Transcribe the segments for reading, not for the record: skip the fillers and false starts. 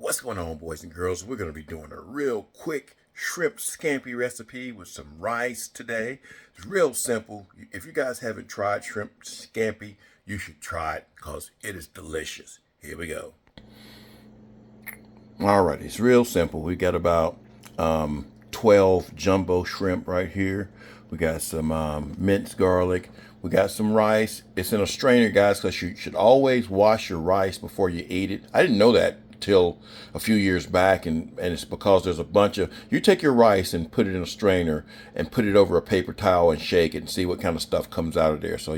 What's going on, boys and girls? We're going to be doing a real quick shrimp scampi recipe with some rice today. It's real simple. If you guys haven't tried shrimp scampi, you should try it because it is delicious. Here we go. All right, it's real simple. We got about 12 jumbo shrimp right here. We got some minced garlic. We got some rice. It's in a strainer, guys, because you should always wash your rice before you eat it. I didn't know that till a few years back, and it's because there's a bunch of, you take your rice and put it in a strainer and put it over a paper towel and shake it and see what kind of stuff comes out of there. So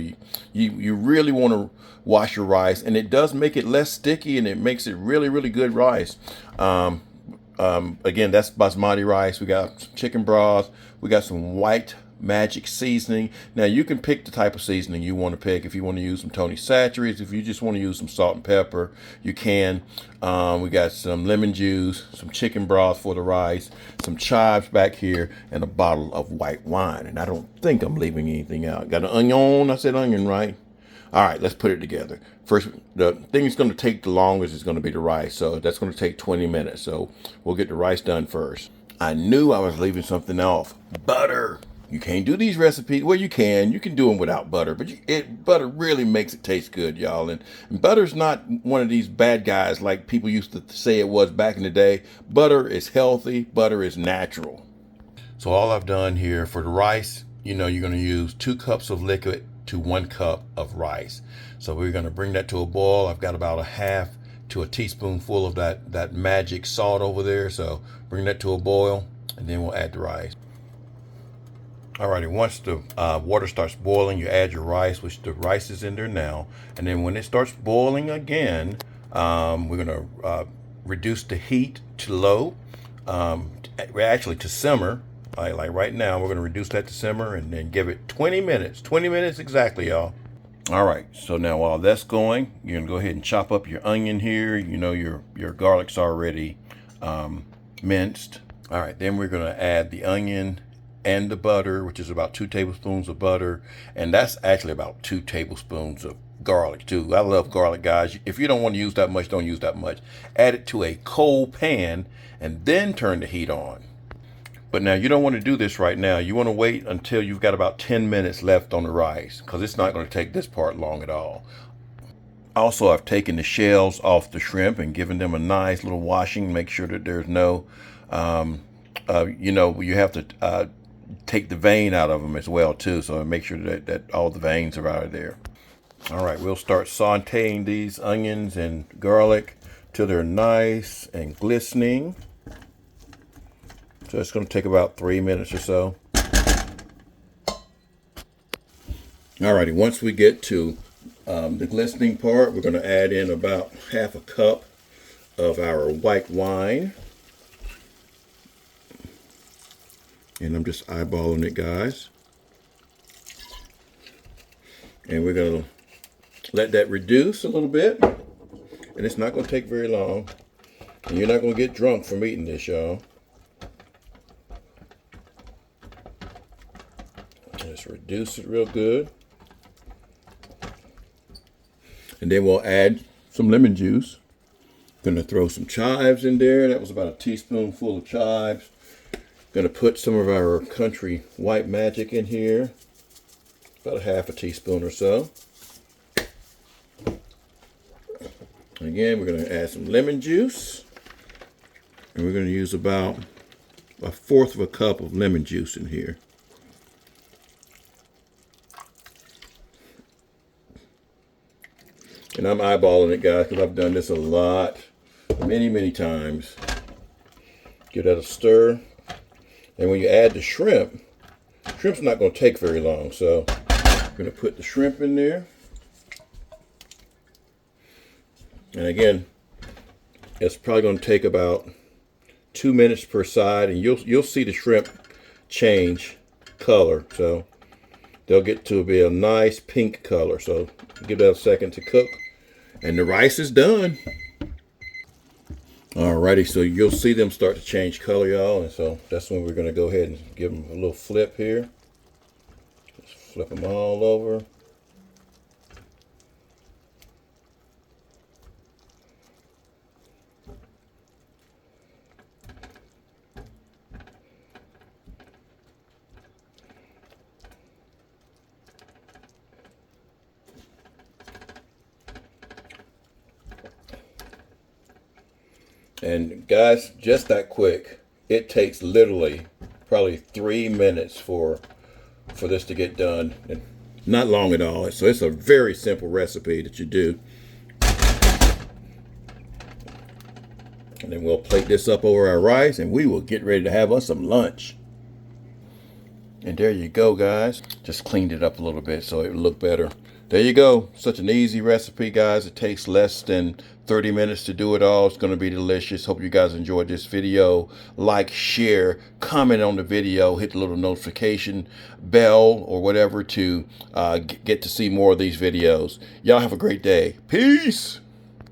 you really want to wash your rice, and it does make it less sticky, and it makes it really, really good rice. Again, that's basmati rice. We got some chicken broth. We got some white magic seasoning. Now you can pick the type of seasoning you want to pick. If you want to use some Tony Chachere's, if you just want to use some salt and pepper, you can. We got some lemon juice, some chicken broth for the rice, some chives back here, and a bottle of white wine. And I don't think I'm leaving anything out. Got an onion. I said onion, right? All right, let's put it together. First, the thing that's going to take the longest is going to be the rice. So that's going to take 20 minutes. So we'll get the rice done first. I knew I was leaving something off. Butter. You can't do these recipes. Well, you can. You can do them without butter. But butter really makes it taste good, y'all. And butter's not one of these bad guys like people used to say it was back in the day. Butter is healthy. Butter is natural. So all I've done here for the rice, you're going to use 2 cups of liquid to 1 cup of rice. So we're going to bring that to a boil. I've got about a half to a teaspoonful of that magic salt over there. So bring that to a boil, and then we'll add the rice. Alrighty, once the water starts boiling, you add your rice, which the rice is in there now. And then when it starts boiling again, we're going to reduce the heat to low, actually to simmer. Like right now, we're going to reduce that to simmer and then give it 20 minutes. 20 minutes exactly, y'all. All right, so now while that's going, you're going to go ahead and chop up your onion here. Your garlic's already minced. All right, then we're going to add the onion and the butter, which is about 2 tablespoons of butter. And that's actually about 2 tablespoons of garlic too. I love garlic, guys. If you don't want to use that much, don't use that much. Add it to a cold pan and then turn the heat on. But now you don't want to do this right now. You want to wait until you've got about 10 minutes left on the rice, because it's not going to take this part long at all. Also, I've taken the shells off the shrimp and given them a nice little washing. Make sure that there's no, you have to take the vein out of them as well too. So make sure that all the veins are out of there. All right, we'll start sauteing these onions and garlic till they're nice and glistening. So it's going to take about 3 minutes or so. Alrighty, once we get to the glistening part, we're going to add in about half a cup of our white wine. And I'm just eyeballing it, guys. And we're going to let that reduce a little bit. And it's not going to take very long. And you're not going to get drunk from eating this, y'all. Just reduce it real good. And then we'll add some lemon juice. Gonna throw some chives in there. That was about a teaspoonful of chives. Gonna put some of our country white magic in here. About a half a teaspoon or so. Again, we're gonna add some lemon juice. And we're gonna use about 1/4 of a cup of lemon juice in here. And I'm eyeballing it, guys, because I've done this a lot, many times. Give that a stir. And when you add the shrimp's not going to take very long. So I'm going to put the shrimp in there. And again, it's probably going to take about 2 minutes per side, and you'll see the shrimp change color. So they'll get to be a nice pink color. So give that a second to cook. And the rice is done. Alrighty, so you'll see them start to change color, y'all. And so that's when we're going to go ahead and give them a little flip here. Just flip them all over. And guys, just that quick. It takes literally probably 3 minutes for this to get done. And not long at all. So it's a very simple recipe that you do. And then we'll plate this up over our rice and we will get ready to have us some lunch. And there you go, guys. Just cleaned it up a little bit so it would look better. There you go. Such an easy recipe, guys. It takes less than 30 minutes to do it all. It's going to be delicious. Hope you guys enjoyed this video. Like, share, comment on the video, hit the little notification bell or whatever to get to see more of these videos. Y'all have a great day. Peace.